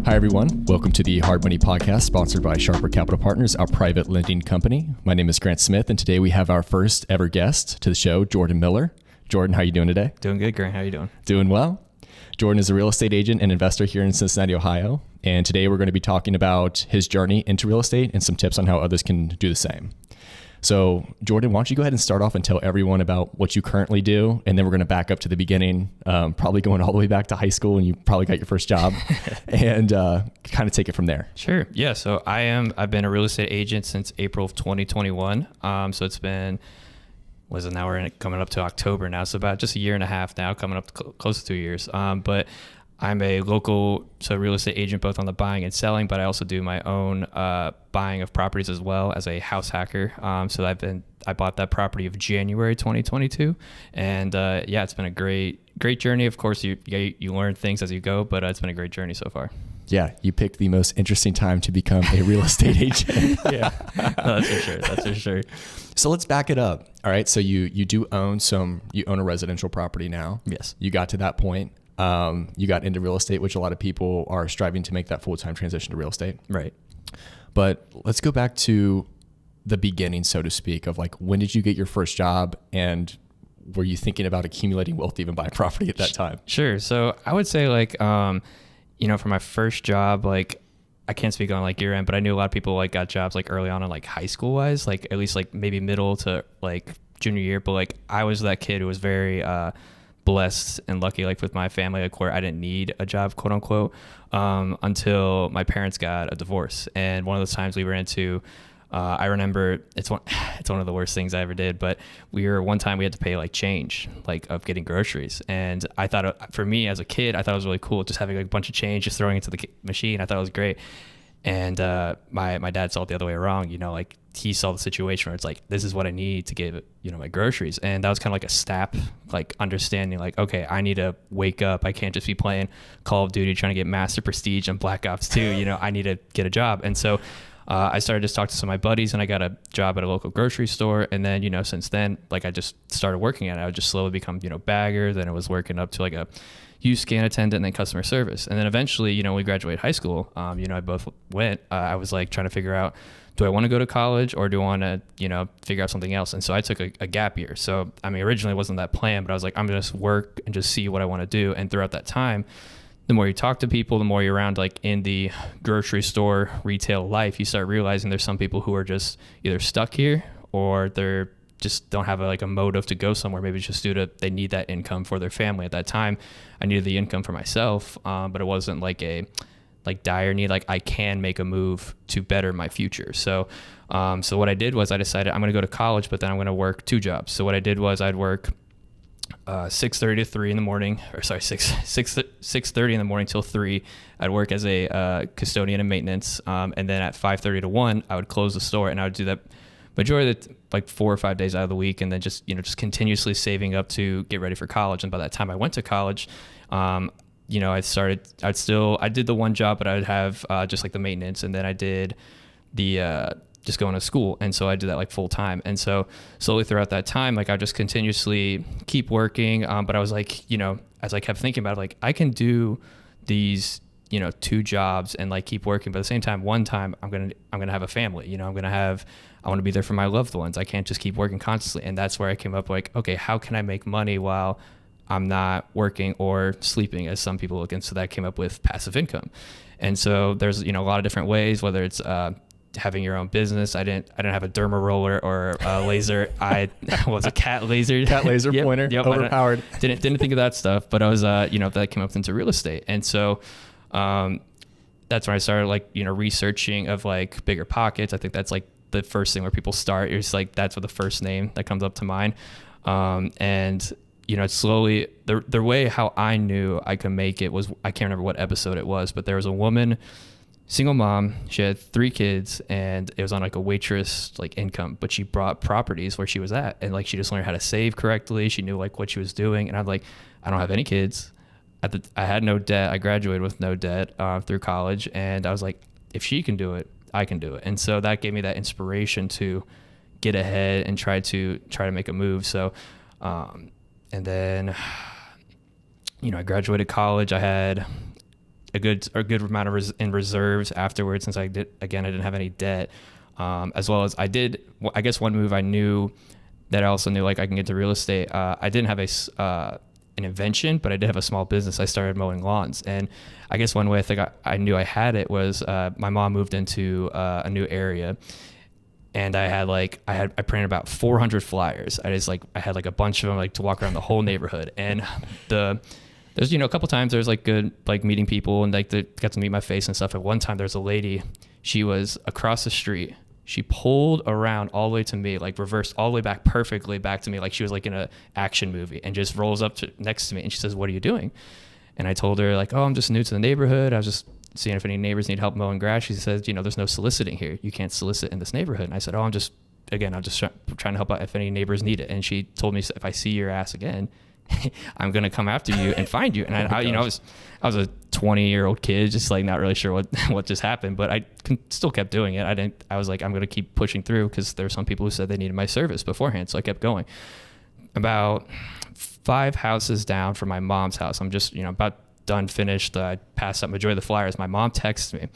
Hi, everyone. Welcome to the Hard Money Podcast, sponsored by Sharper Capital Partners, our private lending company. My name is Grant Smith, and today we have our first ever guest to the show, Jordan Miller. Jordan, how are you doing today? Doing good, Grant. How are you doing? Doing well. Jordan is a real estate agent and investor here in Cincinnati, Ohio. And today we're going to be talking about his journey into real estate and some tips on how others can do the same. So, Jordan, why don't you go ahead and start off and tell everyone about what you currently do, and then we're going to back up to the beginning, probably going all the way back to high school, and you probably got your first job, and kind of take it from there. Sure. Yeah. So I've been a real estate agent since April of 2021. So it's been, now we're coming up to October now, so about just a year and a half now, coming up to close to 2 years. But I'm a local real estate agent, both on the buying and selling, but I also do my own buying of properties as well as a house hacker. So I bought that property of January 2022, and it's been a great journey. Of course, you learn things as you go, but it's been a great journey so far. Yeah, you picked the most interesting time to become a real estate agent. Yeah, no, that's for sure. So let's back it up. All right, so you own a residential property now. Yes. You got to that point. You got into real estate, which a lot of people are striving to make that full-time transition to real estate. Right. But let's go back to the beginning, so to speak, of like, when did you get your first job, and were you thinking about accumulating wealth to even buy a property at that time? Sure. So I would say for my first job, I can't speak on your end, but I knew a lot of people got jobs early on in high school wise, at least maybe middle to junior year. But I was that kid who was very, blessed and lucky with my family where I didn't need a job, quote unquote, until my parents got a divorce. And one of those times we ran into I remember it's one of the worst things I ever did, but one time we had to pay change of getting groceries, and I thought for me as a kid I thought it was really cool just having a bunch of change, just throwing it into the machine. I thought it was great. And my dad saw it the other way around. He saw the situation where it's this is what I need to get my groceries. And that was kind of a snap, understanding okay, I need to wake up. I can't just be playing Call of Duty trying to get Master Prestige and Black Ops 2. I need to get a job. And so I started to talk to some of my buddies, and I got a job at a local grocery store. And then since then I just started working at it. I would just slowly become bagger. Then I was working up to a used scan attendant, and then customer service. And then eventually, we graduated high school. I both went. I was trying to figure out, do I want to go to college, or do I want to, figure out something else? And so I took a gap year. So, originally it wasn't that plan, but I was I'm going to just work and just see what I want to do. And throughout that time, the more you talk to people, the more you're around in the grocery store retail life, you start realizing there's some people who are just either stuck here, or they're just don't have a motive to go somewhere. Maybe it's just due to they need that income for their family. At that time, I needed the income for myself, but it wasn't a dire need. I can make a move to better my future. So what I did was I decided I'm going to go to college, but then I'm going to work two jobs. So what I did was I'd work 6:30 to 3 in the morning, or sorry, 6:30 in the morning till 3. I'd work as a custodian and maintenance, and then at 5:30 to 1, I would close the store, and I would do that majority of the 4 or 5 days out of the week, and then just continuously saving up to get ready for college. And by that time I went to college, I did the one job, but I would have just the maintenance, and then I did the just going to school. And so I did that full time. And so slowly throughout that time, I just continuously keep working. But I was as I kept thinking about it, I can do these two jobs and keep working, but at the same time, one time I'm gonna have a family. I want to be there for my loved ones. I can't just keep working constantly. And that's where I came up okay, how can I make money while I'm not working or sleeping, as some people look? And so that came up with passive income. And so there's a lot of different ways, whether it's having your own business. I didn't have a derma roller or a laser. I was a cat laser Yep, pointer. Yep, overpowered. Didn't think of that stuff, but I was that came up into real estate. And so that's when I started researching of Bigger Pockets. I think that's the first thing where people start. It's that's what the first name that comes up to mind. And it's slowly the way how I knew I could make it was, I can't remember what episode it was, but there was a woman, single mom. She had 3 kids, and it was on a waitress income, but she brought properties where she was at, and she just learned how to save correctly. She knew what she was doing. And I'm I don't have any kids. I had no debt. I graduated with no debt through college, and I was if she can do it, I can do it. And so that gave me that inspiration to get ahead and try to make a move. So and then I graduated college. I had a good amount of in reserves afterwards, since I didn't have any debt, as well as I guess one move I knew that I also knew like I can get to real estate. I didn't have an invention, but I did have a small business. I started mowing lawns, and I guess one way I think I knew I had it was my mom moved into a new area, and I printed about 400 flyers. I had like a bunch of them like to walk around the whole neighborhood, and there's a couple times there's like good like meeting people and like they got to meet my face and stuff. At one time there's a lady, she was across the street. She pulled around all the way to me, like reversed all the way back perfectly back to me, like she was like in a action movie, and just rolls up next to me and she says, "What are you doing?" And I told her like, "Oh, I'm just new to the neighborhood. I was just seeing if any neighbors need help mowing grass." She says, "There's no soliciting here. You can't solicit in this neighborhood." And I said, "Oh, I'm just trying to help out if any neighbors need it." And she told me, "If I see your ass again, I'm going to come after you and find you." And I was a 20-year-old kid, just like not really sure what just happened, but I still kept doing it. I was like, I'm going to keep pushing through, because there were some people who said they needed my service beforehand. So I kept going. About 5 houses down from my mom's house, I'm just, about done, finished. I passed up majority of the flyers. My mom texts me.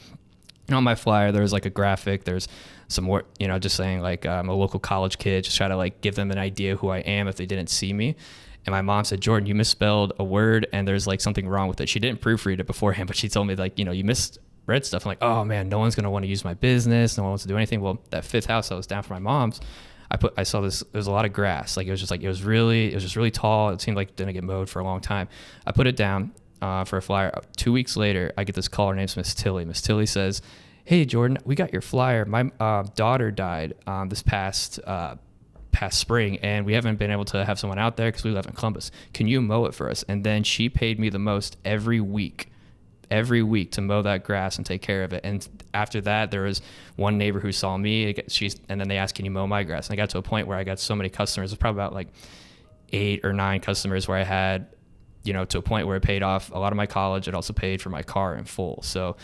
And on my flyer, there's like a graphic. There's some more, just saying like I'm a local college kid, just try to like give them an idea who I am if they didn't see me. And my mom said, "Jordan, you misspelled a word and there's like something wrong with it." She didn't proofread it beforehand, but she told me like, you misread stuff. I'm like, "Oh man, no one's going to want to use my business. No one wants to do anything." Well, that 5th house I was down for my mom's, I saw this, there was a lot of grass. Like it was just really tall. It seemed like it didn't get mowed for a long time. I put it down for a flyer. 2 weeks later, I get this call. Her name's Miss Tilly. Miss Tilly says, "Hey Jordan, we got your flyer. My daughter died this past spring, and we haven't been able to have someone out there because we live in Columbus. Can you mow it for us?" And then she paid me the most every week to mow that grass and take care of it. And after that, there was one neighbor who saw me, and then they asked, "Can you mow my grass?" And I got to a point where I got so many customers. It was probably about like 8 or 9 customers, where I had, to a point where it paid off a lot of my college. It also paid for my car in full. So,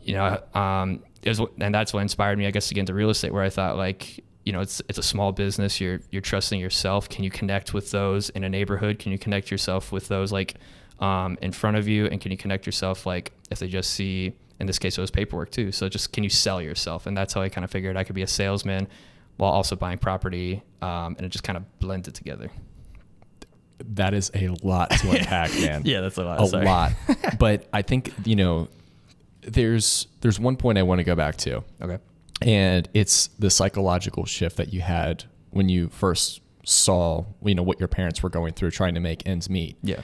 and that's what inspired me, I guess, to get into real estate, where I thought like, it's a small business. You're trusting yourself. Can you connect with those in a neighborhood? Can you connect yourself with those like in front of you? And can you connect yourself like if they just see, in this case it was paperwork too. So just, can you sell yourself? And that's how I kind of figured I could be a salesman while also buying property, and it just kind of blended together. That is a lot to unpack, man. Yeah, that's a lot. A lot. But I think, there's one point I want to go back to. Okay. And it's the psychological shift that you had when you first saw, what your parents were going through trying to make ends meet. Yeah.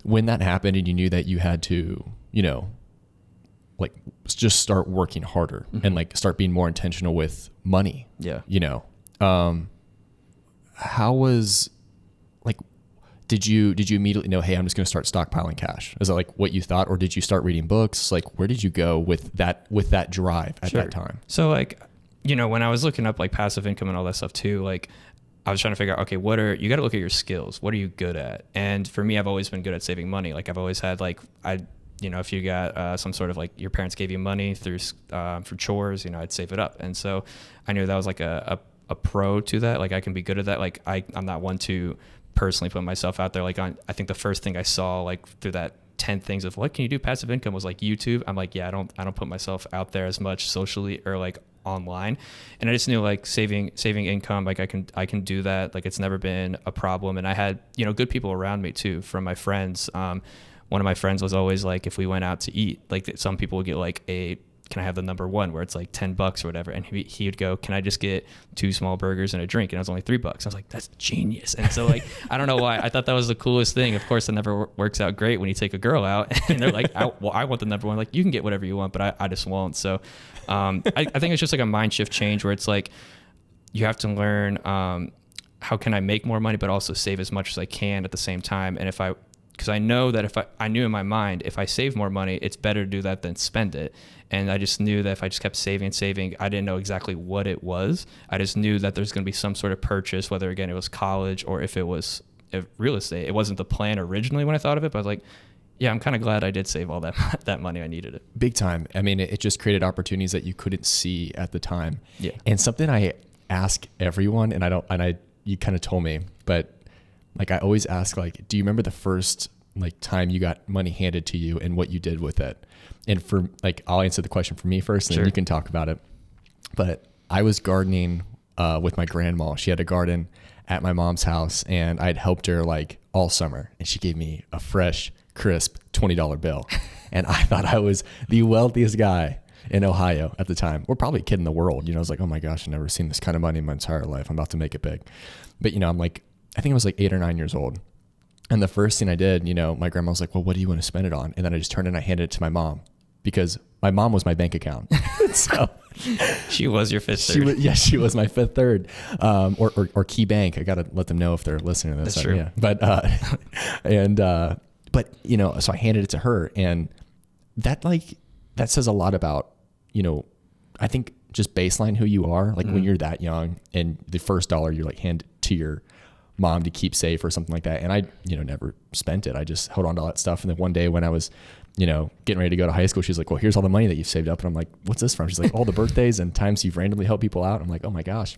When that happened and you knew that you had to, like just start working harder, mm-hmm. and like start being more intentional with money. Yeah. How was like, did you immediately know, hey, I'm just going to start stockpiling cash? Is that like what you thought, or did you start reading books? Like, where did you go with that drive at that time? So like, when I was looking up like passive income and all that stuff too, like I was trying to figure out, okay, you got to look at your skills. What are you good at? And for me, I've always been good at saving money. Like I've always had like, if you got some sort of like your parents gave you money through for chores, I'd save it up. And so I knew that was like a pro to that. Like I can be good at that. Like I'm not one to personally put myself out there. Like I think the first thing I saw like through that 10 things of what can you do passive income was like YouTube. I'm like, yeah, I don't put myself out there as much socially or like online. And I just knew like saving income, like I can do that. Like it's never been a problem. And I had, good people around me too, from my friends. One of my friends was always like, if we went out to eat, like some people would get like can I have the number 1 where it's like $10 or whatever? And he would go, can I just get 2 small burgers and a drink? And it was only $3. I was like, that's genius. And so like, I don't know why I thought that was the coolest thing. Of course, it never works out great when you take a girl out and they're like, I want the number 1. Like you can get whatever you want, but I just won't. So I think it's just like a mind shift change where it's like, you have to learn how can I make more money, but also save as much as I can at the same time. And because I know that I knew in my mind, if I save more money, it's better to do that than spend it. And I just knew that if I just kept saving, I didn't know exactly what it was. I just knew that there's going to be some sort of purchase, whether again, it was college or if it was real estate. It wasn't the plan originally when I thought of it, but I was like, yeah, I'm kind of glad I did save all that money. I needed it. Big time. I mean, it just created opportunities that you couldn't see at the time. Yeah. And something I ask everyone, you kind of told me, but like I always ask, like, do you remember the first like time you got money handed to you and what you did with it. And for like, I'll answer the question for me first, and then you can talk about it. But I was gardening with my grandma. She had a garden at my mom's house, and I'd helped her like all summer, and she gave me a fresh, crisp $20 bill. And I thought I was the wealthiest guy in Ohio at the time, or probably a kid in the world. I was like, oh my gosh, I've never seen this kind of money in my entire life. I'm about to make it big. But I'm like, I think I was like 8 or 9 years old. And the first thing I did, my grandma was like, well, what do you want to spend it on? And then I just turned and I handed it to my mom, because my mom was my bank account. So she was your fifth third. She was my fifth third, or key bank. I got to let them know if they're listening to this. That's true. Yeah. But, so I handed it to her, and that says a lot about, I think just baseline who you are, like when you're that young, and the first dollar you like hand to your mom to keep safe or something like that. And I, never spent it. I just held on to all that stuff. And then one day when I was, getting ready to go to high school, she's like, well, here's all the money that you've saved up. And I'm like, what's this from? She's like, all the birthdays and times you've randomly helped people out. I'm like, oh my gosh.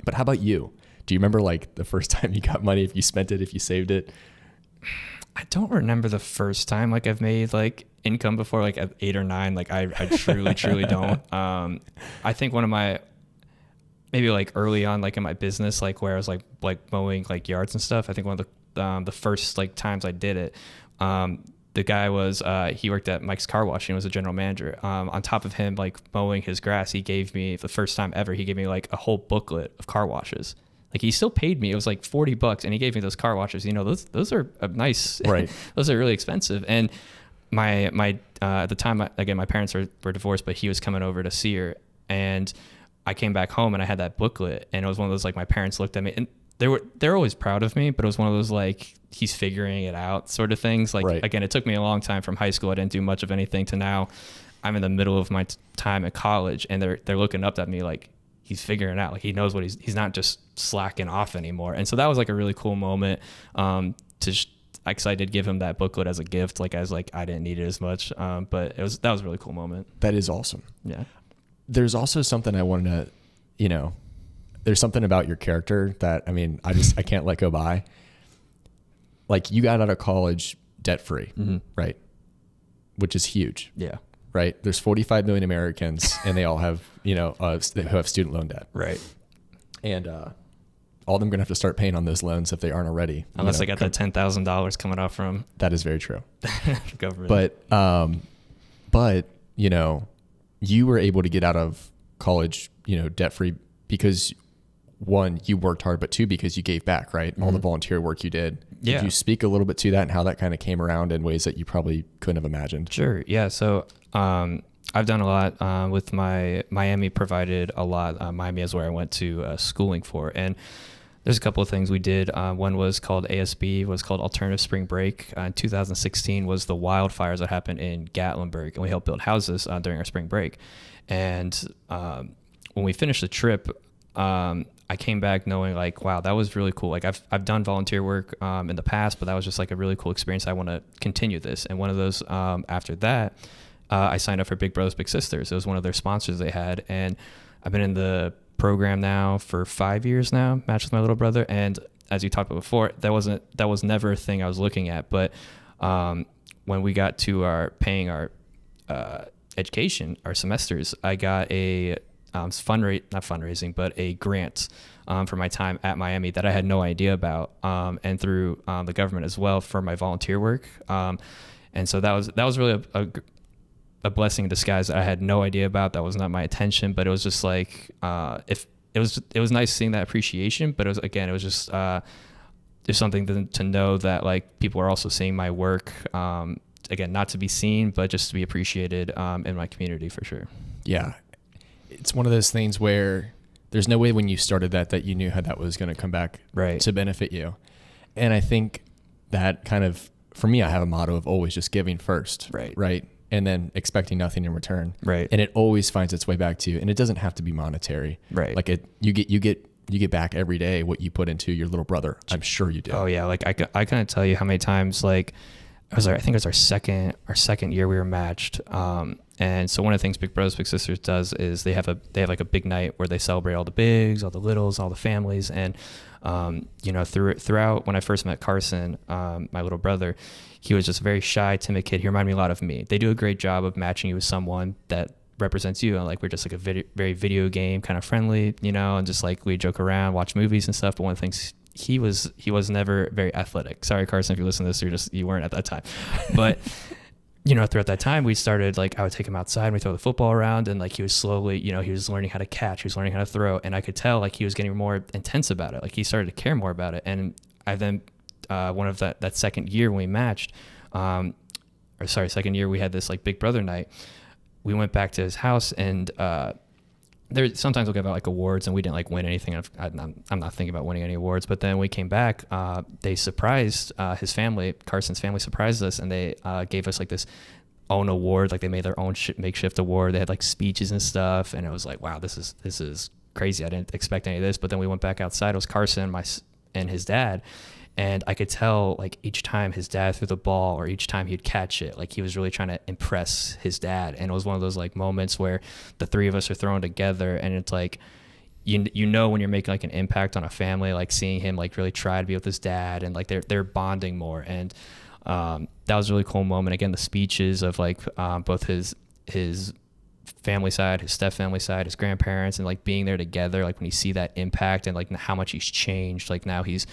But how about you? Do you remember like the first time you got money, if you spent it, if you saved it? I don't remember the first time like I've made like income before, like at 8 or 9. Like I truly don't. I think one of my, maybe like early on, like in my business, like where I was like mowing like yards and stuff. I think one of the first like times I did it, the guy was, he worked at Mike's Car Wash and was a general manager. On top of him, like mowing his grass, he gave me, the first time ever, he gave me like a whole booklet of car washes. Like he still paid me. It was like $40 and he gave me those car washes. Those are nice. Right. Those are really expensive. And my at the time, again, my parents were divorced, but he was coming over to see her. And I came back home and I had that booklet, and it was one of those, like, my parents looked at me and they're always proud of me, but it was one of those like, he's figuring it out sort of things. Like, right. Again, it took me a long time from high school. I didn't do much of anything to now I'm in the middle of my time at college, and they're looking up at me like, he's figuring it out. Like he knows what he's not just slacking off anymore. And so that was like a really cool moment. Because I did give him that booklet as a gift. Like I was like, I didn't need it as much. But that was a really cool moment. That is awesome. Yeah. There's also something I wanted to, there's something about your character that, I can't let go by. Like you got out of college debt free, right? Which is huge. Yeah. Right. There's 45 million Americans and they all have, who have student loan debt. Right. And, all of them are going to have to start paying on those loans if they aren't already. Unless they got that $10,000 coming off from. That is very true. Government. But, you were able to get out of college, debt free because, one, you worked hard, but two, because you gave back, right? All the volunteer work you did. Yeah. Could you speak a little bit to that and how that kind of came around in ways that you probably couldn't have imagined? Sure. Yeah. So I've done a lot with Miami provided a lot. Miami is where I went to schooling for. And there's a couple of things we did. One was called ASB, was called Alternative Spring Break. In 2016 was the wildfires that happened in Gatlinburg, and we helped build houses during our spring break. And when we finished the trip, I came back knowing like, wow, that was really cool. Like I've done volunteer work in the past, but that was just like a really cool experience. I want to continue this. And one of those after that, I signed up for Big Brothers Big Sisters. It was one of their sponsors they had, and I've been in the program now for 5 years now, matched with my little brother. And as you talked about before, that was never a thing I was looking at. But when we got to paying our education, our semesters, I got a not fundraising, but a grant for my time at Miami that I had no idea about, and through the government as well for my volunteer work. And so that was really a blessing in disguise that I had no idea about. That was not my intention, but it was just like, if it was nice seeing that appreciation, but it was just, there's something to know that like people are also seeing my work, again, not to be seen, but just to be appreciated, in my community for sure. Yeah. It's one of those things where there's no way when you started that you knew how that was going to come back right. to benefit you. And I think that kind of, for me, I have a motto of always just giving first. Right. And then expecting nothing in return. Right. And it always finds its way back to you. And it doesn't have to be monetary. Right. Like you get back every day what you put into your little brother. I'm sure you do. Oh yeah. Like I couldn't tell you how many times, like I think it was our second year we were matched. And so one of the things Big Brothers Big Sisters does is they have like a big night where they celebrate all the bigs, all the littles, all the families. And Throughout when I first met Carson, my little brother, he was just a very shy, timid kid. He reminded me a lot of me. They do a great job of matching you with someone that represents you, and like we're just like a very video game kind of friendly, and just like we joke around, watch movies and stuff. But one of the things, he was never very athletic. Sorry, Carson, if you listen to this, you weren't at that time. But throughout that time, we started, like, I would take him outside and we throw the football around, and like he was slowly, he was learning how to catch, he was learning how to throw, and I could tell like he was getting more intense about it. Like he started to care more about it. And I then one of that second year when we matched, second year we had this like big brother night. We went back to his house, and there sometimes we'll give out like awards, and we didn't like win anything. I'm not thinking about winning any awards. But then we came back, they surprised his family. Carson's family surprised us, and they gave us like this own award. Like they made their own makeshift award. They had like speeches and stuff, and it was like, wow, this is crazy. I didn't expect any of this. But then we went back outside. It was Carson, and his dad. And I could tell, like, each time his dad threw the ball or each time he'd catch it, like, he was really trying to impress his dad. And it was one of those, like, moments where the three of us are thrown together, and it's like, when you're making, like, an impact on a family, like, seeing him, like, really try to be with his dad, and, like, they're bonding more. And that was a really cool moment. Again, the speeches of, like, both his family side, his step family side, his grandparents, and like being there together, like when you see that impact and like how much he's changed. Like now he's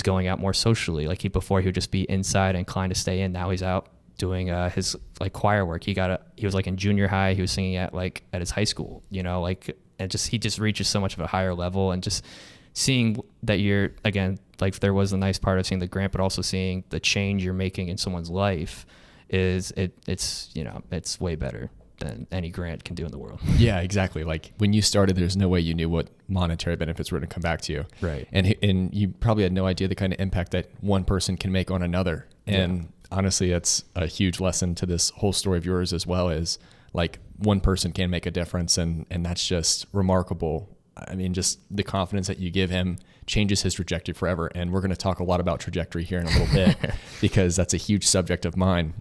going out more socially. Like before he would just be inside and inclined to stay in. Now he's out doing his like choir work. He was like in junior high, he was singing at his high school, and he just reaches so much of a higher level. And just seeing that you're, again, like there was a nice part of seeing the grant, but also seeing the change you're making in someone's life it's way better than any grant can do in the world. Yeah, exactly. Like when you started, there's no way you knew what monetary benefits were going to come back to you. Right. And you probably had no idea the kind of impact that one person can make on another. And honestly, that's a huge lesson to this whole story of yours as well, is like one person can make a difference. And that's just remarkable. I mean, just the confidence that you give him changes his trajectory forever. And we're going to talk a lot about trajectory here in a little bit because that's a huge subject of mine.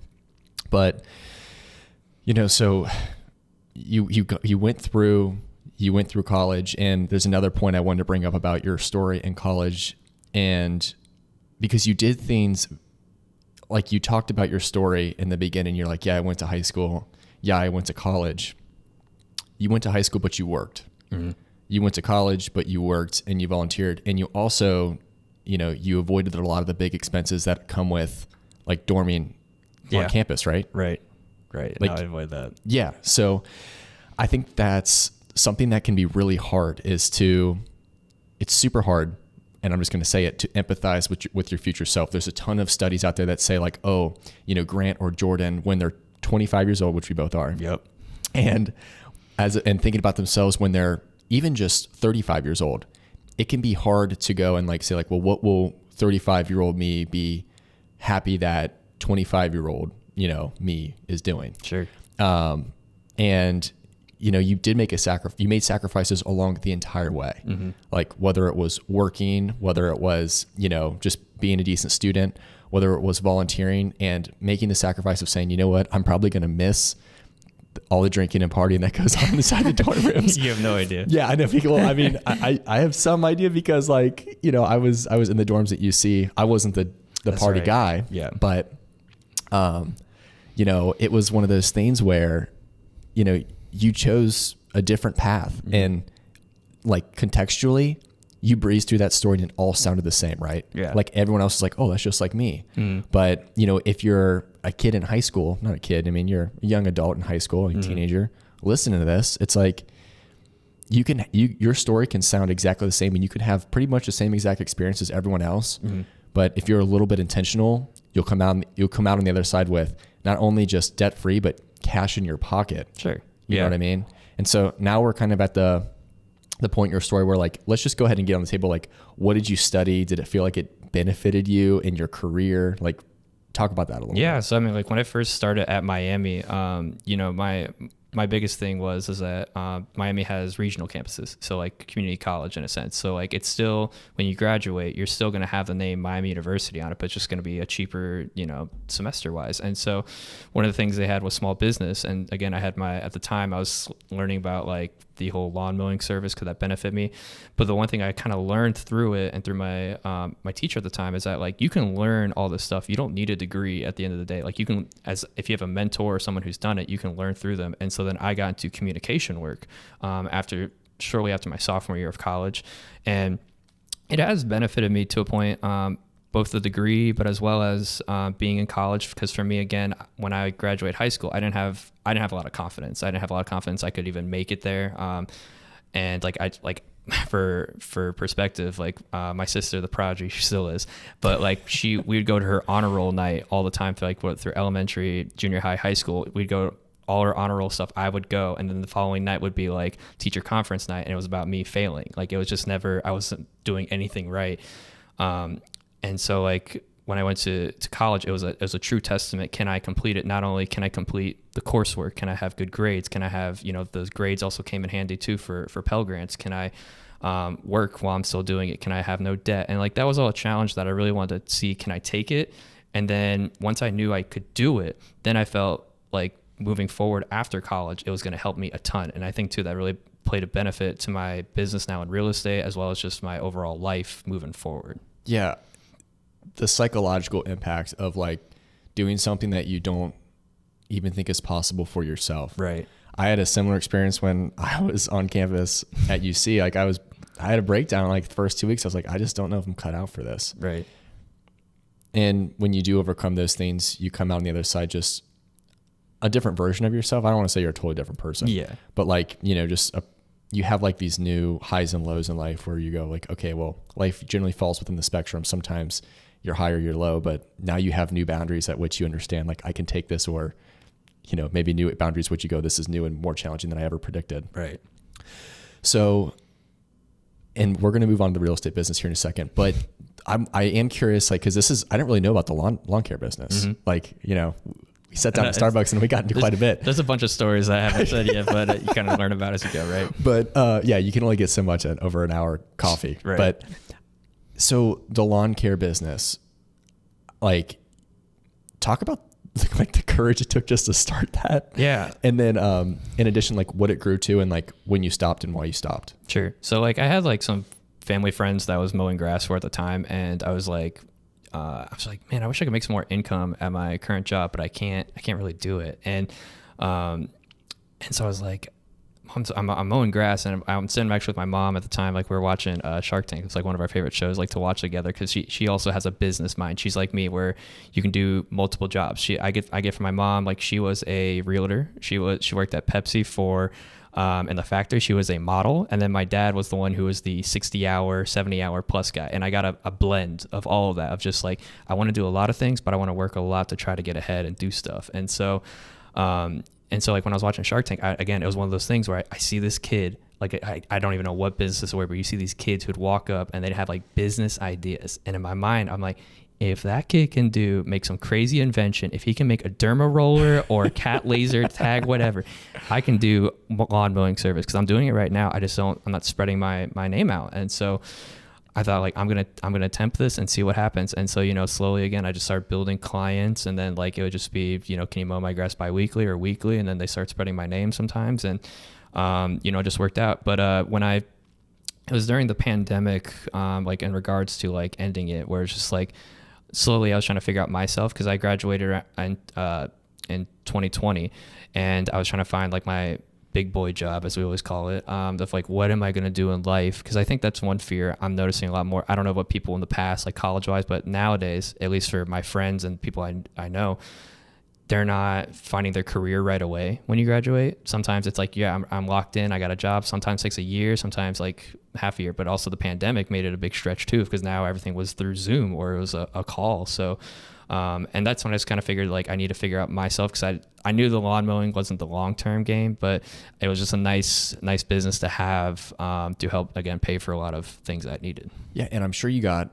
But so you went through college, and there's another point I wanted to bring up about your story in college, and because you did things like you talked about your story in the beginning. You're like, yeah, I went to high school. Yeah, I went to college. You went to high school, but you worked. Mm-hmm. You went to college, but you worked and you volunteered, and you also, you avoided a lot of the big expenses that come with like dorming on campus, right? Right. Like, no, I avoid that. Yeah. So I think that's something that can be really hard it's super hard. And I'm just going to say it, to empathize with your future self. There's a ton of studies out there that say like, oh, Grant or Jordan, when they're 25 years old, which we both are. Yep. And thinking about themselves when they're even just 35 years old, it can be hard to go and like say like, well, what will 35-year-old me be happy that 25-year-old me is doing? Sure. And you did make you made sacrifices along the entire way. Mm-hmm. Like whether it was working, whether it was, just being a decent student, whether it was volunteering, and making the sacrifice of saying, you know what, I'm probably going to miss all the drinking and partying that goes on inside the dorm rooms. You have no idea. Yeah, I know. Well, I mean, I have some idea because like, I was in the dorms at UC. I wasn't the party guy. Yeah. But, it was one of those things where, you chose a different path, mm-hmm. and like contextually you breezed through that story and it all sounded the same, right? Yeah. Like everyone else is like, oh, that's just like me. Mm-hmm. But if you're a kid in high school, not a kid, I mean, you're a young adult in high school, a mm-hmm. teenager listening to this, it's like, your story can sound exactly the same, and you can have pretty much the same exact experience as everyone else. Mm-hmm. But if you're a little bit intentional, you'll come out on the other side with not only just debt free, but cash in your pocket. Sure. You know what I mean? And so now we're kind of at the point in your story where like, let's just go ahead and get on the table. Like, what did you study? Did it feel like it benefited you in your career? Like, talk about that a little bit. Yeah. So, I mean, like when I first started at Miami, my biggest thing is that Miami has regional campuses, so like community college in a sense. So like it's still, when you graduate, you're still going to have the name Miami University on it, but it's just going to be a cheaper, semester wise. And so one of the things they had was small business. And again, at the time I was learning about like the whole lawn mowing service because that benefited me. But the one thing I kind of learned through it and through my my teacher at the time is that like you can learn all this stuff. You don't need a degree at the end of the day. Like you can, as if you have a mentor or someone who's done it, you can learn through them. And so then I got into communication work shortly after my sophomore year of college, and it has benefited me to a point. Both the degree, but as well as being in college. Because for me, again, when I graduated high school, I didn't have a lot of confidence. I didn't have a lot of confidence I could even make it there. And for perspective, like my sister, the prodigy, she still is, but like we would go to her honor roll night all the time for through elementary, junior high, high school. We'd go all her honor roll stuff. I would go, and then the following night would be like teacher conference night, and it was about me failing. Like it was just never, I wasn't doing anything right. And so like when I went to college, it was a true testament. Can I complete it? Not only can I complete the coursework, can I have good grades? Can I have, those grades also came in handy too for Pell Grants. Can I work while I'm still doing it? Can I have no debt? And like that was all a challenge that I really wanted to see. Can I take it? And then once I knew I could do it, then I felt like moving forward after college, it was going to help me a ton. And I think too, that really played a benefit to my business now in real estate, as well as just my overall life moving forward. Yeah. The psychological impact of like doing something that you don't even think is possible for yourself. Right. I had a similar experience when I was on campus at UC. Like I had a breakdown like the first 2 weeks. I was like, I just don't know if I'm cut out for this. Right. And when you do overcome those things, you come out on the other side just a different version of yourself. I don't want to say you're a totally different person. Yeah. But like, you have like these new highs and lows in life where you go like, okay, well, life generally falls within the spectrum. Sometimes you're high or you're low, but now you have new boundaries at which you understand, like I can take this, or, maybe new boundaries which you go, this is new and more challenging than I ever predicted. Right. So, and we're going to move on to the real estate business here in a second, but I am curious, like, cause I didn't really know about the lawn care business. Mm-hmm. Like, we sat down at Starbucks and we got into quite a bit. There's a bunch of stories I haven't said yet, but you kind of learn about as you go, right? But yeah, you can only get so much at over an hour coffee. Right. But so the lawn care business, like, talk about like the courage it took just to start that. Yeah. And then in addition, like what it grew to and like when you stopped and why you stopped. Sure. So like I had like some family friends that I was mowing grass for at the time, and I was like, man, I wish I could make some more income at my current job, but I can't really do it. And so I was like, I'm mowing grass, and I'm sitting actually with my mom at the time. Like we were watching Shark Tank. It's like one of our favorite shows, like to watch together, because she also has a business mind. She's like me, where you can do multiple jobs. I get from my mom, like she was a realtor. She worked at Pepsi for in the factory. She was a model, and then my dad was the one who was the 60-hour, 70-hour plus guy. And I got a blend of all of that, of just like I want to do a lot of things, but I want to work a lot to try to get ahead and do stuff. And so like when I was watching Shark Tank, it was one of those things where I see this kid, like I don't even know what business were, but you see these kids who'd walk up and they'd have like business ideas. And in my mind, I'm like, if that kid can make some crazy invention, if he can make a derma roller or a cat laser tag, whatever, I can do lawn mowing service, because I'm doing it right now. I'm not spreading my name out. And so I thought like I'm gonna attempt this and see what happens. And so slowly again I just started building clients, and then like it would just be can you mow my grass bi-weekly or weekly, and then they start spreading my name sometimes, and it just worked out. But it was during the pandemic, like in regards to like ending it, where it's just like slowly I was trying to figure out myself, because I graduated in 2020, and I was trying to find like my big boy job, as we always call it, of like, what am I going to do in life? Because I think that's one fear I'm noticing a lot more. I don't know what people in the past, like college wise, but nowadays, at least for my friends and people I know, they're not finding their career right away when you graduate. Sometimes it's like, yeah, I'm locked in, I got a job. Sometimes it takes a year, sometimes like half a year. But also the pandemic made it a big stretch too, because now everything was through Zoom or it was a call. So and that's when I just kind of figured like I need to figure out myself, because I knew the lawn mowing wasn't the long-term game, but it was just a nice business to have to help, again, pay for a lot of things I needed. Yeah. And I'm sure you got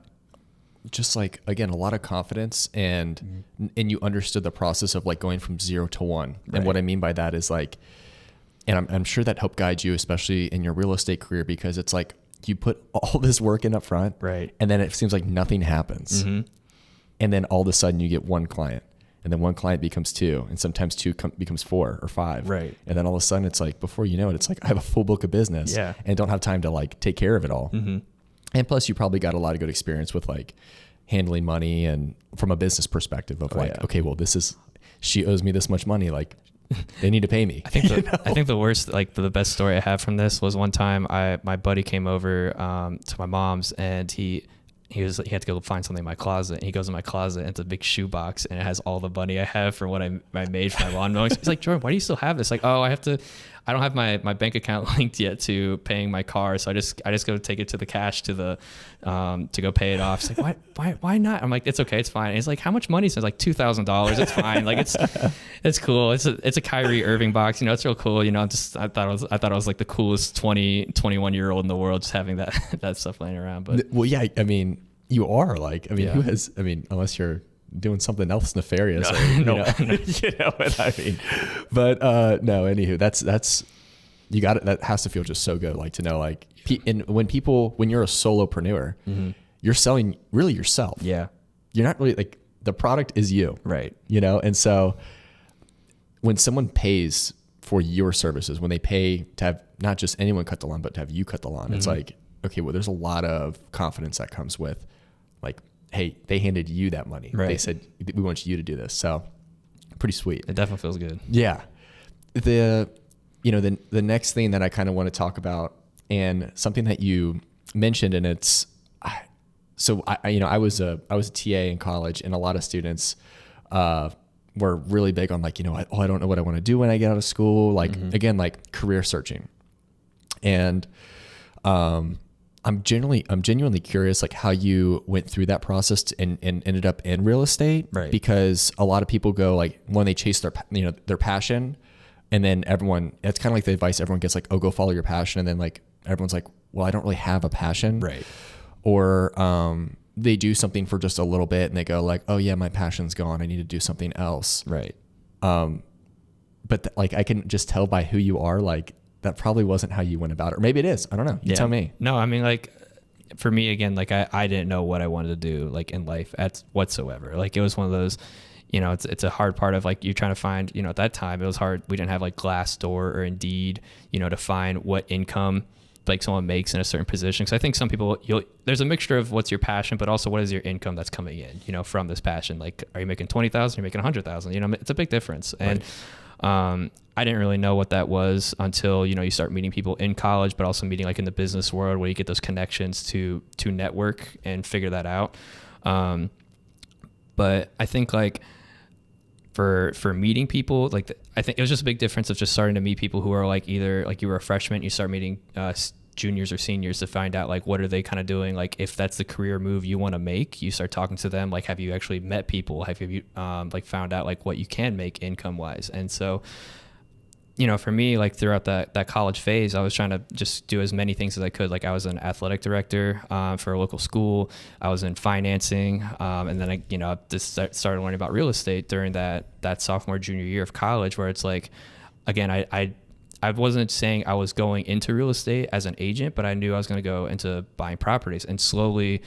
just like, again, a lot of confidence, and you understood the process of like going from 0 to 1. Right. And what I mean by that is like, and I'm sure that helped guide you, especially in your real estate career, because it's like you put all this work in up front, right? And then it seems like nothing happens. Mm-hmm. And then all of a sudden you get one client, and and then one client becomes two, and sometimes two becomes four or five. Right. And then all of a sudden it's like, before you know it, it's like I have a full book of business and don't have time to like take care of it all. Mm-hmm. And plus you probably got a lot of good experience with like handling money and from a business perspective of okay, well, she owes me this much money. Like they need to pay me. I think the worst, like the best story I have from this was one time my buddy came over to my mom's, and he had to go find something in my closet, and he goes in my closet and it's a big shoebox, and it has all the money I have for what I made for my lawn mowing. He's like, Jordan, why do you still have this? Like, oh, I don't have my bank account linked yet to paying my car, so I just go take it to the cash to the to go pay it off. It's like, why not? I'm like, it's okay, it's fine. And he's like, how much money? So it's like $2,000. It's fine. Like it's cool. It's a Kyrie Irving box. It's real cool. I thought I was like the coolest 21-year-old in the world, just having that stuff laying around. But well, yeah, I mean, you are like, I mean, who has? I mean, unless you're doing something else nefarious. No. You know what I mean? But no, anywho, that's you got it. That has to feel just so good, like to know, like, and when you're a solopreneur, you're selling really yourself. Yeah, you're not really like, the product is you, right? And so when someone pays for your services, when they pay to have not just anyone cut the lawn, but to have you cut the lawn, it's like, okay, well, there's a lot of confidence that comes with, like, hey, they handed you that money. Right. They said, we want you to do this. So pretty sweet. It definitely feels good. Yeah. The next thing that I kind of want to talk about, and something that you mentioned, and it's, so I was a TA in college, and a lot of students, were really big on like, I don't know what I want to do when I get out of school. Like, again, like career searching. And, I'm genuinely curious, like how you went through that process and ended up in real estate, right? Because a lot of people go like, when they chase their passion, and then it's kind of like the advice everyone gets, like, oh, go follow your passion. And then like, everyone's like, well, I don't really have a passion. Right. Or, they do something for just a little bit and they go like, oh yeah, my passion's gone, I need to do something else. Right. But like, I can just tell by who you are, like, that probably wasn't how you went about it. Or maybe it is. I don't know. You tell me. No, I mean, like, for me, again, like I didn't know what I wanted to do, like, in life whatsoever. Like, it was one of those, it's a hard part of like, you're trying to find, at that time it was hard. We didn't have like Glassdoor or Indeed, to find what income like someone makes in a certain position. Cause I think some people, there's a mixture of what's your passion, but also what is your income that's coming in, from this passion. Like, are you making 20,000? You're making 100,000, it's a big difference. And, I didn't really know what that was until, you start meeting people in college, but also meeting like in the business world where you get those connections to network and figure that out. But I think like for meeting people, like I think it was just a big difference of just starting to meet people who are like, either like you were a freshman, you start meeting, juniors or seniors to find out like, what are they kind of doing? Like, if that's the career move you want to make, you start talking to them. Like, have you actually met people? Have you like found out like what you can make income wise? And so, for me, like throughout that college phase, I was trying to just do as many things as I could. Like, I was an athletic director for a local school. I was in financing. And then I, just started learning about real estate during that sophomore, junior year of college, where it's like, again, I wasn't saying I was going into real estate as an agent, but I knew I was going to go into buying properties. And slowly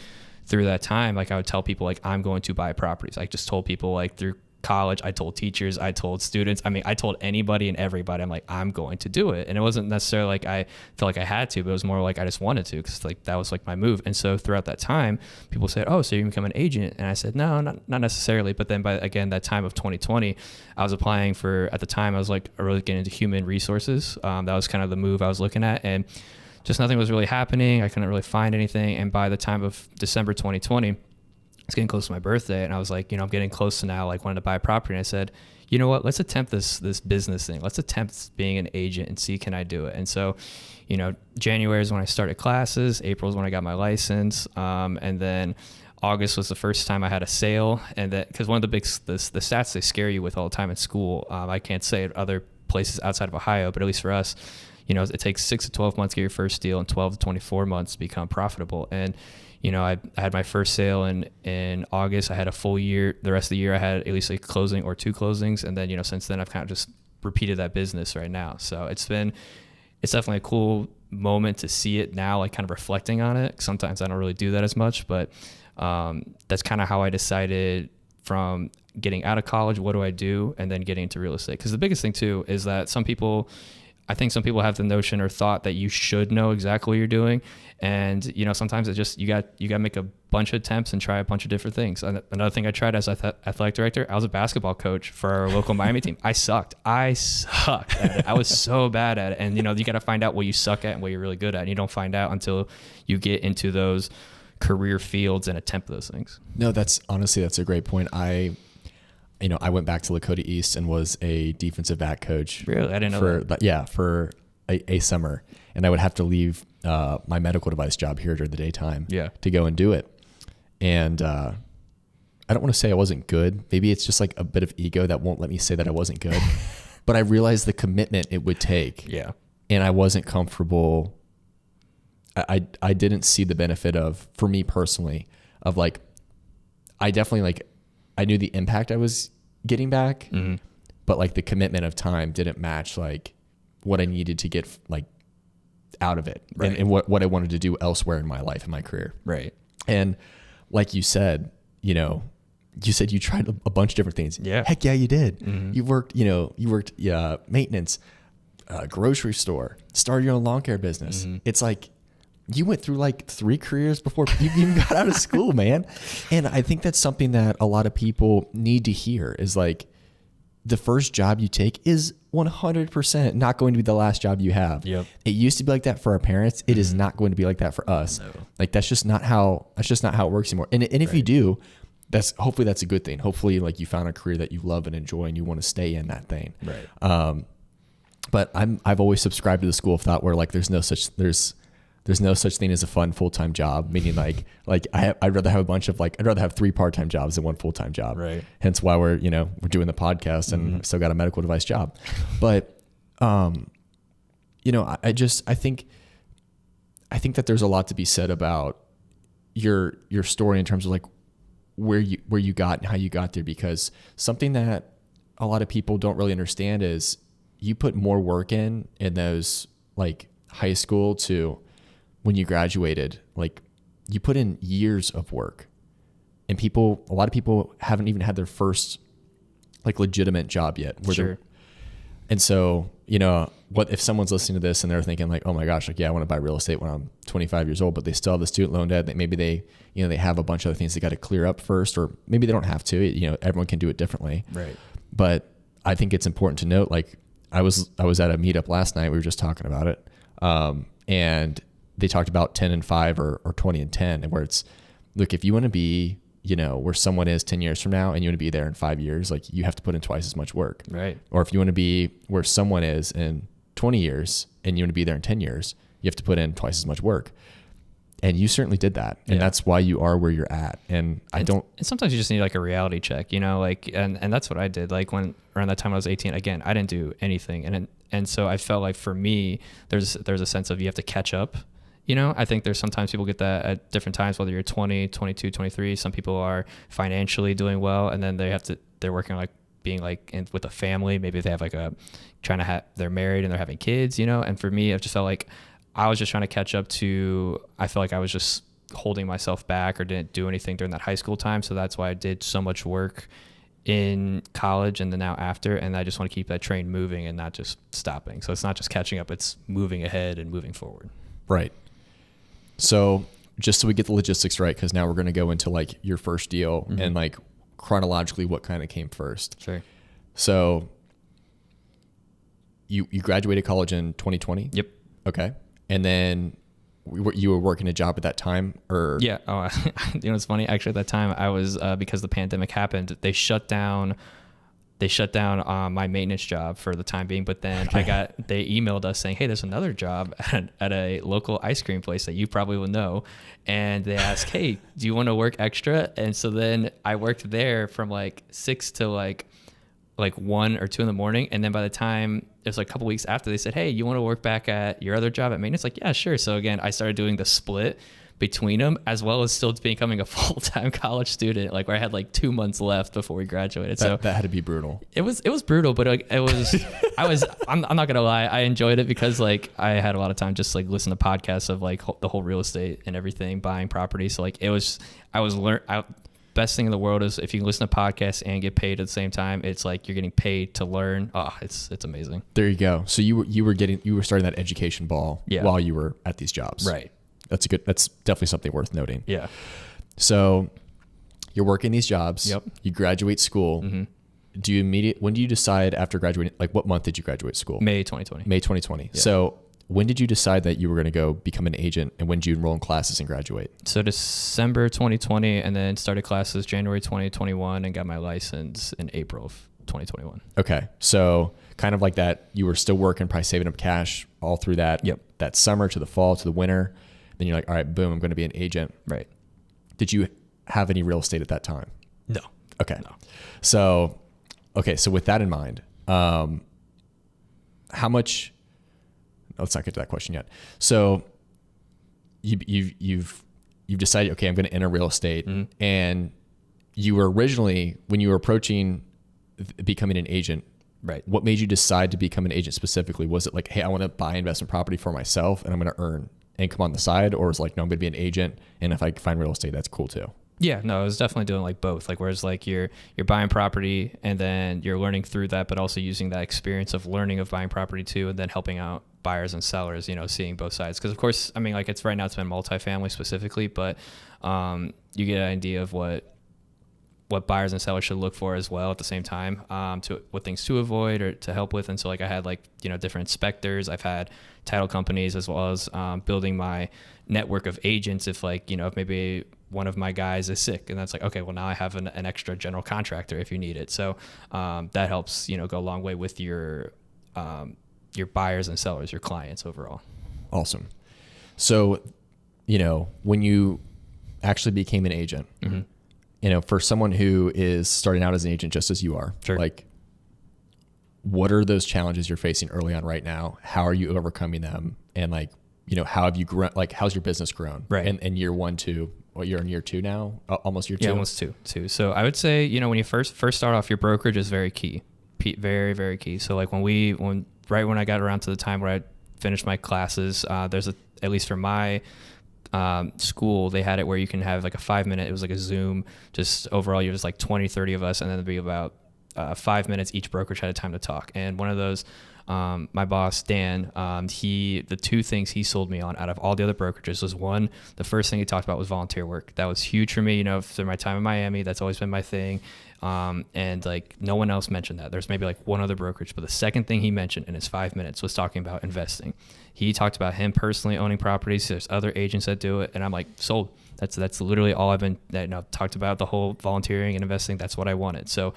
through that time, like I would tell people like, I'm going to buy properties. I just told people like through college, I told teachers, I told students, I told anybody and everybody, I'm like, I'm going to do it. And it wasn't necessarily like I felt like I had to, but it was more like I just wanted to, because like that was like my move. And so throughout that time, people said, oh, so you can become an agent? And I said, no, not necessarily. But then by, again, that time of 2020, I was applying for, at the time, I was like really getting into human resources. That was kind of the move I was looking at. And just nothing was really happening. I couldn't really find anything. And by the time of December 2020, it's getting close to my birthday, and I was like, I'm getting close to now, like wanting to buy a property. And I said, you know what, let's attempt this business thing. Let's attempt being an agent and see, can I do it? And so, January is when I started classes. April is when I got my license. And then August was the first time I had a sale. And that, because one of the big, the stats they scare you with all the time in school, I can't say at other places outside of Ohio, but at least for us, it takes 6 to 12 months to get your first deal and 12 to 24 months to become profitable. And I had my first sale in August. I had a full year. The rest of the year I had at least a closing or 2 closings. And then, since then I've kind of just repeated that business right now. So it's definitely a cool moment to see it now, like kind of reflecting on it. Sometimes I don't really do that as much, but that's kind of how I decided from getting out of college, what do I do? And then getting into real estate. Because the biggest thing too is that I think some people have the notion or thought that you should know exactly what you're doing. And, you know, sometimes it just, you got to make a bunch of attempts and try a bunch of different things. And another thing I tried as athletic director, I was a basketball coach for our local Miami team. I sucked at it. I was so bad at it. And, you know, you got to find out what you suck at and what you're really good at. And you don't find out until you get into those career fields and attempt those things. No, that's a great point. I went back to Lakota East and was a defensive back coach. Really? I didn't know that. Yeah, for a summer. And I would have to leave my medical device job here during the daytime to go and do it. And I don't want to say I wasn't good. Maybe it's just like a bit of ego that won't let me say that I wasn't good. But I realized the commitment it would take. Yeah. And I wasn't comfortable. I didn't see the benefit of, for me personally, of like, I definitely like, I knew the impact I was getting back, but like the commitment of time didn't match like what I needed to get like out of it, right. and what I wanted to do elsewhere in my life and my career. Right. And like you said, you tried a bunch of different things. Yeah. Heck yeah, you did. Mm-hmm. You worked maintenance, grocery store, started your own lawn care business. Mm-hmm. It's like, you went through like 3 careers before you even got out of school, man. And I think that's something that a lot of people need to hear is like, the first job you take is 100% not going to be the last job you have. Yep. It used to be like that for our parents. It is not going to be like that for us. No. Like that's just not how it works anymore. And if you do, hopefully that's a good thing. Hopefully like you found a career that you love and enjoy and you want to stay in that thing. Right. But I've always subscribed to the school of thought where like there's no such thing as a fun full-time job, meaning I'd rather have 3 part-time jobs than 1 full-time job. Right. Hence why we're doing the podcast and I've still got a medical device job. But, I think that there's a lot to be said about your story in terms of like where you got and how you got there, because something that a lot of people don't really understand is you put more work in those like high school to when you graduated. Like you put in years of work, and a lot of people haven't even had their first like legitimate job yet. Sure. And so, what if someone's listening to this and they're thinking like, oh my gosh, like, yeah, I want to buy real estate when I'm 25 years old, but they still have the student loan debt that maybe they have a bunch of other things they got to clear up first, or maybe they don't have to, everyone can do it differently. Right. But I think it's important to note, like I was at a meetup last night. We were just talking about it. And they talked about 10 and 5 or 20 and 10, and where it's, look, if you want to be, where someone is 10 years from now and you want to be there in 5 years, like you have to put in twice as much work. Right. Or if you want to be where someone is in 20 years and you want to be there in 10 years, you have to put in twice as much work. And you certainly did that. And that's why you are where you're at. And and sometimes you just need like a reality check, and that's what I did. Like when around that time I was 18, again, I didn't do anything. And so I felt like for me, there's a sense of you have to catch up. I think there's sometimes people get that at different times, whether you're 20, 22, 23, some people are financially doing well, and then they're working like being like with a family. Maybe they have like they're married and they're having kids, and for me, I just felt like I was just trying to catch up I felt like I was just holding myself back or didn't do anything during that high school time. So that's why I did so much work in college and then now after, and I just want to keep that train moving and not just stopping. So it's not just catching up, it's moving ahead and moving forward. Right. So just so we get the logistics right, because now we're going to go into like your first deal and like chronologically what kind of came first. Sure. So you graduated college in 2020? Yep. Okay. And then you were working a job at that time, or? Yeah. Oh, it's funny. Actually, at that time I was, because the pandemic happened, they shut down my maintenance job for the time being, but then they emailed us saying, hey, there's another job at a local ice cream place that you probably will know. And they asked, hey, do you want to work extra? And so then I worked there from like 6 to like 1 or 2 in the morning. And then by the time it was like a couple weeks after, they said, hey, you want to work back at your other job at maintenance? Like, yeah, sure. So again, I started doing the split between them, as well as still becoming a full-time college student, like where I had like 2 months left before we graduated. So that had to be brutal. It was brutal, but I'm not gonna lie, I enjoyed it because like I had a lot of time just like listen to podcasts of like the whole real estate and everything, buying property. So like best thing in the world is if you can listen to podcasts and get paid at the same time. It's like you're getting paid to learn. Oh, it's amazing. There you go. So you were starting that education ball while you were at these jobs. Right. That's definitely something worth noting. Yeah. So you're working these jobs. Yep. You graduate school. Mm-hmm. When do you decide after graduating, like what month did you graduate school? May 2020. May 2020. Yeah. So when did you decide that you were going to go become an agent, and when did you enroll in classes and graduate? So December 2020, and then started classes January 2021 and got my license in April of 2021. Okay. So kind of like that, you were still working, probably saving up cash all through that, that summer to the fall to the winter. Then you're like, all right, boom, I'm going to be an agent. Right. Did you have any real estate at that time? No. Okay. No. So with that in mind, how much, let's not get to that question yet. So you've decided, okay, I'm going to enter real estate. Mm-hmm. And you were originally, when you were approaching becoming an agent, right? What made you decide to become an agent specifically? Was it like, hey, I want to buy investment property for myself and I'm going to earn income on the side? Or was it like, no, I'm going to be an agent, and if I can find real estate, that's cool too? Yeah, no, I was definitely doing like both. Like, whereas like you're buying property and then you're learning through that, but also using that experience of learning of buying property too, and then helping out buyers and sellers, seeing both sides. Because of course, I mean, like right now it's been multifamily specifically, but you get an idea of what buyers and sellers should look for as well at the same time, to what things to avoid or to help with. And so like I had like, different inspectors, I've had title companies, as well as building my network of agents. If like, if maybe one of my guys is sick, and that's like, okay, well now I have an extra general contractor if you need it. So that helps, go a long way with your buyers and sellers, your clients overall. Awesome. So, when you actually became an agent, mm-hmm. For someone who is starting out as an agent, just as you are, sure. Like, what are those challenges you're facing early on right now? How are you overcoming them? And like, how have you grown? Like, how's your business grown? Right. And year 1, 2, well, you're in year 2 now, almost year 2. Yeah, almost two. So I would say, when you first start off, your brokerage is very key, very, very key. So like when I got around to the time where I finished my classes, there's at least for my school, they had it where you can have like a 5-minute, it was like a Zoom, just overall, you was like 20, 30 of us. And then there'd be about 5 minutes, each brokerage had a time to talk. And one of those, my boss, Dan, the two things he sold me on out of all the other brokerages was, one, the first thing he talked about was volunteer work. That was huge for me, through my time in Miami, that's always been my thing. And like no one else mentioned that. There's maybe like one other brokerage, but the second thing he mentioned in his 5 minutes was talking about investing. He talked about him personally owning properties. There's other agents that do it, and I'm like, sold. That's literally all I've been talked about, the whole volunteering and investing. That's what I wanted. So,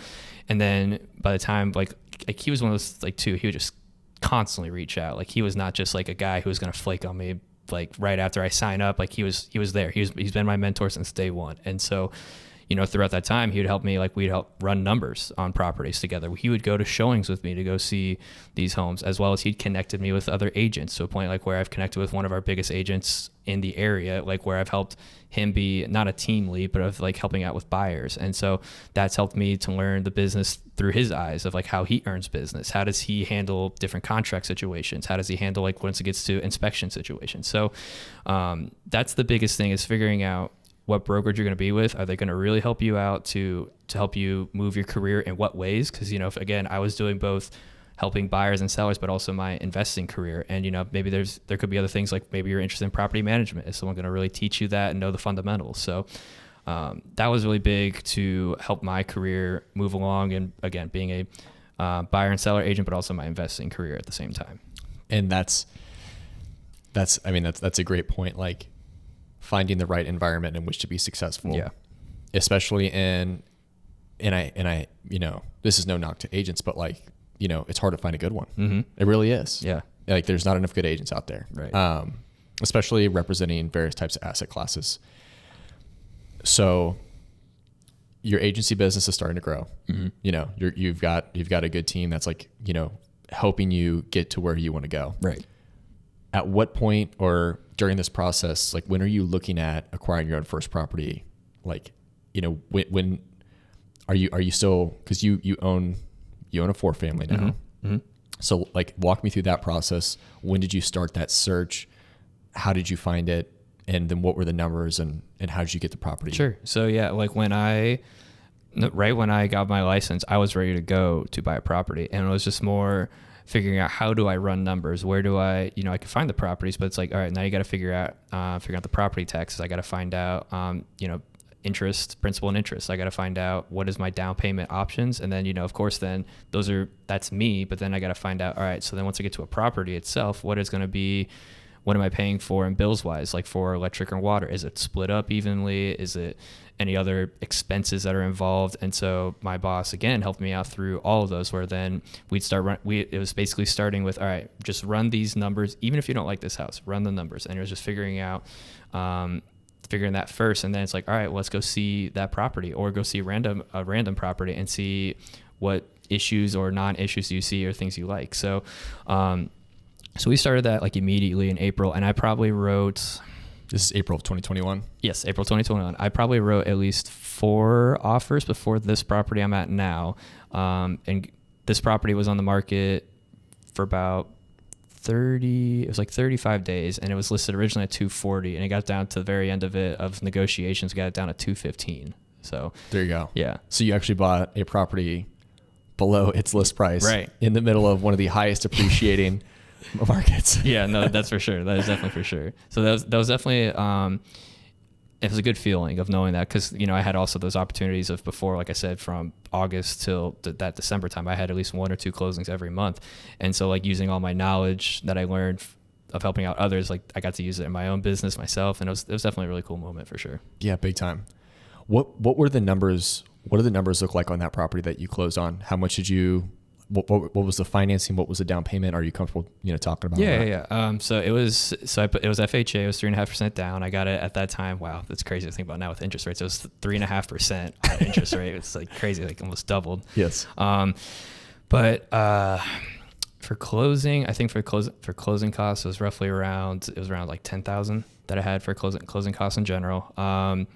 and then by the time like he was one of those like too, he would just constantly reach out. Like he was not just like a guy who was going to flake on me like right after I sign up. Like he was there. He's been my mentor since day one. And so, throughout that time, he would help me, like we'd help run numbers on properties together. He would go to showings with me to go see these homes, as well as he'd connected me with other agents to a point like where I've connected with one of our biggest agents in the area, like where I've helped him be not a team lead, but of like helping out with buyers. And so that's helped me to learn the business through his eyes of like how he earns business. How does he handle different contract situations? How does he handle like once it gets to inspection situations? So that's the biggest thing, is figuring out what brokerage you're going to be with. Are they going to really help you out to help you move your career in what ways? Because, again, I was doing both helping buyers and sellers, but also my investing career. And, maybe there could be other things, like maybe you're interested in property management. Is someone going to really teach you that and know the fundamentals? So that was really big to help my career move along. And again, being a buyer and seller agent, but also my investing career at the same time. And that's a great point. Like, finding the right environment in which to be successful. Yeah. Especially and I, this is no knock to agents, but like, it's hard to find a good one. Mm-hmm. It really is. Yeah. Like there's not enough good agents out there. Right. Especially representing various types of asset classes. So your agency business is starting to grow. Mm-hmm. You've got a good team that's like, helping you get to where you want to go. Right. At what point or during this process, like when are you looking at acquiring your own first property? Like, when are you still, cause you own a 4-family now. Mm-hmm. Mm-hmm. So like walk me through that process. When did you start that search? How did you find it? and then what were the numbers and how did you get the property? Sure. So yeah, like right when I got my license, I was ready to go to buy a property, and it was just more figuring out how do I run numbers? Where do I could find the properties, but it's like, all right, now you got to figure out the property taxes. I got to find out, interest, principal and interest. I got to find out what is my down payment options. And then, of course, then that's me. But then I got to find out, all right, so then once I get to a property itself, what am I paying for and bills wise, like for electric and water? Is it split up evenly? Is it any other expenses that are involved? And so my boss, again, helped me out through all of those, where then it was basically starting with, all right, just run these numbers. Even if you don't like this house, run the numbers. And it was just figuring that first. And then it's like, all right, well, let's go see that property, or go see a random property and see what issues or non-issues you see or things you like. So we started that like immediately in April, and I probably wrote... This is April of 2021? Yes, April 2021. I probably wrote at least 4 offers before this property I'm at now. And this property was on the market for about 35 days, and it was listed originally at 240, and it got down to the very end of negotiations, got it down to 215. So there you go. Yeah. So you actually bought a property below its list price, right, in the middle of one of the highest appreciating markets. Yeah, no, that's for sure. That is definitely for sure. So that was definitely it was a good feeling of knowing that, because I had also those opportunities of before, like I said, from August till that December time, I had at least 1 or 2 closings every month, and so like using all my knowledge that I learned of helping out others, like I got to use it in my own business myself, and it was definitely a really cool moment for sure. Yeah, big time. What were the numbers? What did the numbers look like on that property that you closed on? How much did you? What was the financing? What was the down payment? Are you comfortable, talking about that? Yeah. So it was FHA. It was 3.5% down. I got it at that time. Wow, that's crazy to think about now with interest rates. It was 3.5% interest rate. It's like crazy, like almost doubled. Yes. But for closing, I think for closing costs, it was roughly around like $10,000 that I had for closing costs in general. I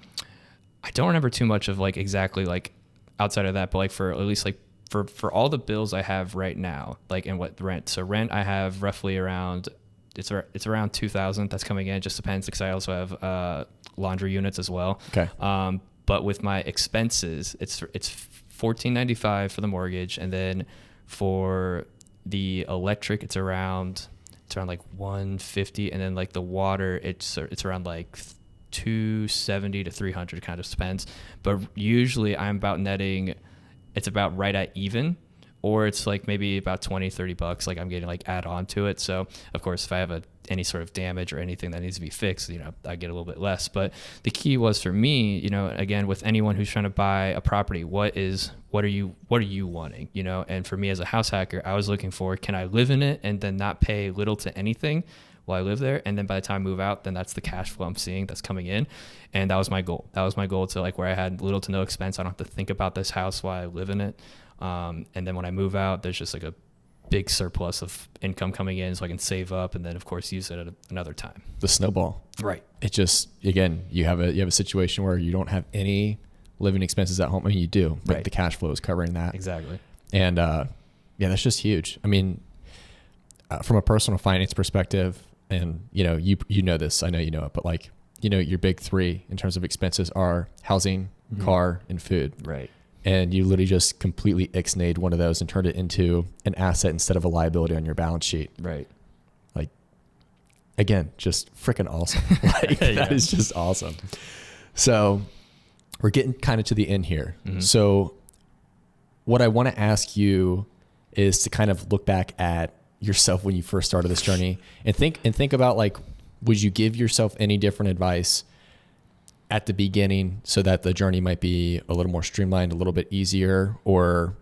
don't remember too much of like exactly like outside of that, but like for at least like for all the bills I have right now, like, and what rent. So rent, I have roughly around, it's around $2,000 that's coming in. It just depends, because I also have laundry units as well. Okay. But with my expenses, it's $1,495 for the mortgage, and then for the electric, it's around like $150, and then like the water, it's around like $270 to $300, kind of depends. But usually I'm about netting, it's about right at even, or it's like maybe about $20-$30 like I'm getting like add on to it. So of course, if I have any sort of damage or anything that needs to be fixed, I get a little bit less. But the key was for me, again, with anyone who's trying to buy a property, what are you wanting, and for me as a house hacker, I was looking for, can I live in it and then not pay little to anything while I live there, and then by the time I move out, then that's the cash flow I'm seeing that's coming in. And that was my goal. To like where I had little to no expense. I don't have to think about this house while I live in it. And then when I move out, there's just like a big surplus of income coming in, so I can save up and then of course use it at another time. The snowball. Right. It just, again, you have a situation where you don't have any living expenses at home. I mean, you do, but right, the cash flow is covering that. Exactly. And that's just huge. I mean, from a personal finance perspective, and you know this, I know you know it, but like, your big 3 in terms of expenses are housing, mm-hmm, car, and food. Right. And you literally just completely ixnayed one of those and turned it into an asset instead of a liability on your balance sheet. Right. Like, again, just freaking awesome. Like, yeah, that is just awesome. So we're getting kind of to the end here. Mm-hmm. So what I want to ask you is to kind of look back at yourself when you first started this journey and think about, like, would you give yourself any different advice at the beginning so that the journey might be a little more streamlined, a little bit easier? Or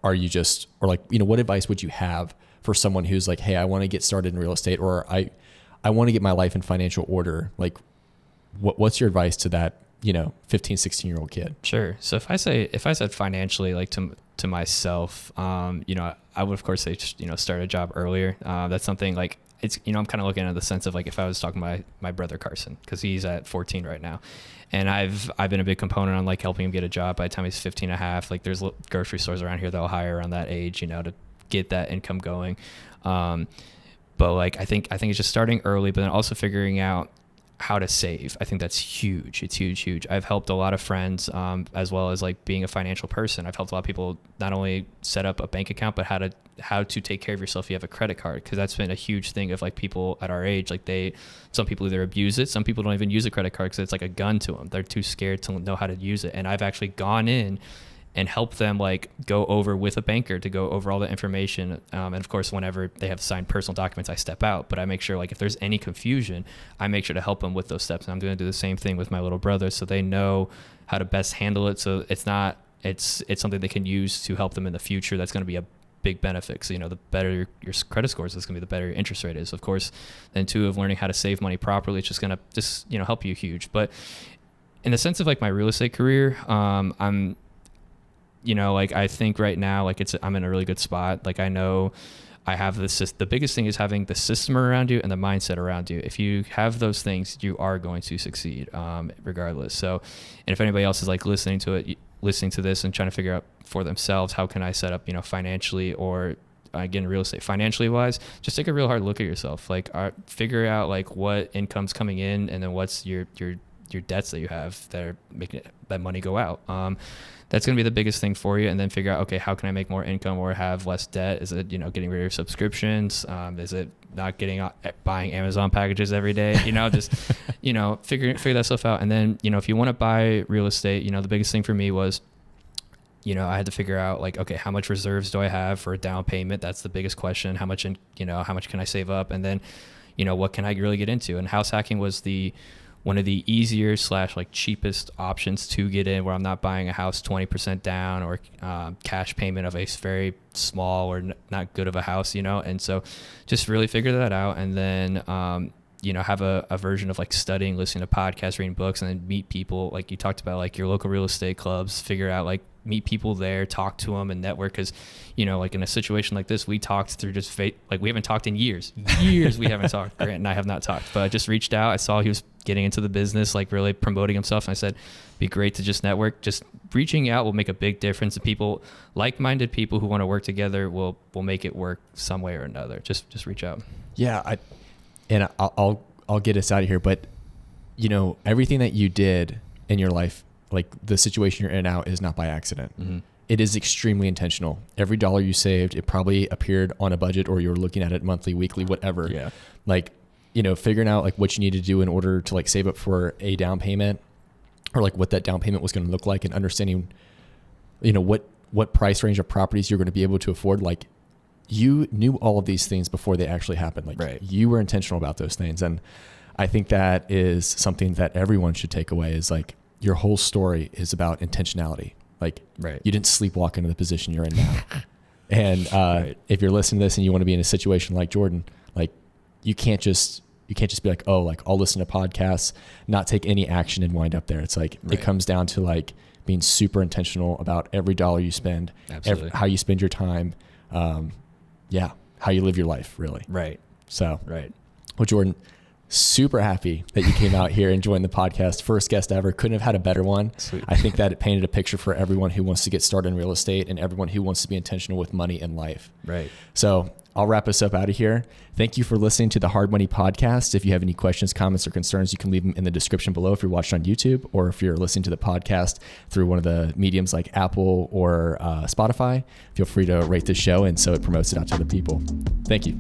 are you just, or like, what advice would you have for someone who's like, hey, I want to get started in real estate, or I want to get my life in financial order? Like, what's your advice to that, 15, 16-year-old kid? Sure. So if I said financially, like to myself, I would of course say, start a job earlier. That's something like, it's, I'm kind of looking at the sense of like, if I was talking to my brother Carson, because he's at 14 right now, and I've been a big component on like helping him get a job. By the time he's 15 and a half, like there's grocery stores around here that'll hire around that age, to get that income going. But like, I think it's just starting early, but then also figuring out how to save. I think that's huge. It's huge. I've helped a lot of friends, as well as like being a financial person. I've helped a lot of people not only set up a bank account, but how to take care of yourself if you have a credit card. Cause that's been a huge thing of like people at our age, like some people either abuse it. Some people don't even use a credit card cause it's like a gun to them. They're too scared to know how to use it. And I've actually gone in and help them like go over with a banker to go over all the information. And of course, whenever they have signed personal documents, I step out, but I make sure like if there's any confusion, I make sure to help them with those steps. And I'm going to do the same thing with my little brother so they know how to best handle it. So it's something they can use to help them in the future. That's going to be a big benefit. So, the better your credit scores is going to be, the better your interest rate is, of course. Then two, of learning how to save money properly, it's just going to help you huge. But in the sense of like my real estate career, I'm like I think right now, like I'm in a really good spot. Like I know I have the biggest thing is having the system around you and the mindset around you. If you have those things, you are going to succeed, regardless. So, and if anybody else is like listening to this and trying to figure out for themselves, how can I set up, financially or get in real estate financially wise, just take a real hard look at yourself. Like figure out like what income's coming in and then what's your debts that you have that are making that money go out. That's going to be the biggest thing for you. And then figure out, okay, how can I make more income or have less debt? Is it, getting rid of subscriptions? Is it not buying Amazon packages every day? Just, figure that stuff out. And then, if you want to buy real estate, the biggest thing for me was, I had to figure out like, okay, how much reserves do I have for a down payment? That's the biggest question. How much can I save up? And then, what can I really get into? And house hacking was one of the easier / like cheapest options to get in, where I'm not buying a house 20% down or cash payment of a very small or not good of a house, and so just really figure that out. And then, have a version of like studying, listening to podcasts, reading books, and then meet people like you talked about, like your local real estate clubs, figure out like meet people there, talk to them and network. Cause like in a situation like this, we talked through just like we haven't talked in years we haven't talked. Grant and I have not talked, but I just reached out. I saw he was getting into the business, like really promoting himself. And I said, be great to just network. Just reaching out will make a big difference. And people, like-minded people who want to work together will make it work some way or another. Just reach out. Yeah. I'll get us out of here, but everything that you did in your life, like the situation you're in now, is not by accident. Mm-hmm. It is extremely intentional. Every dollar you saved, it probably appeared on a budget, or you were looking at it monthly, weekly, whatever. Yeah. Like, figuring out like what you need to do in order to like save up for a down payment, or like what that down payment was going to look like, and understanding, what price range of properties you're going to be able to afford. Like, you knew all of these things before they actually happened. Like right. You were intentional about those things. And I think that is something that everyone should take away, is like your whole story is about intentionality. Like right. You didn't sleepwalk into the position you're in now. And right. If you're listening to this and you want to be in a situation like Jordan, like you can't just be like, oh, like I'll listen to podcasts, not take any action and wind up there. It's like, right. It comes down to like being super intentional about every dollar you spend, how you spend your time. How you live your life, really. Right. So, right. Well, Jordan, super happy that you came out here and joined the podcast. First guest ever. Couldn't have had a better one. Sweet. I think that it painted a picture for everyone who wants to get started in real estate and everyone who wants to be intentional with money in life. Right. So I'll wrap us up out of here. Thank you for listening to the Hard Money Podcast. If you have any questions, comments, or concerns, you can leave them in the description below if you're watching on YouTube, or if you're listening to the podcast through one of the mediums like Apple or Spotify. Feel free to rate this show, and so it promotes it out to other people. Thank you.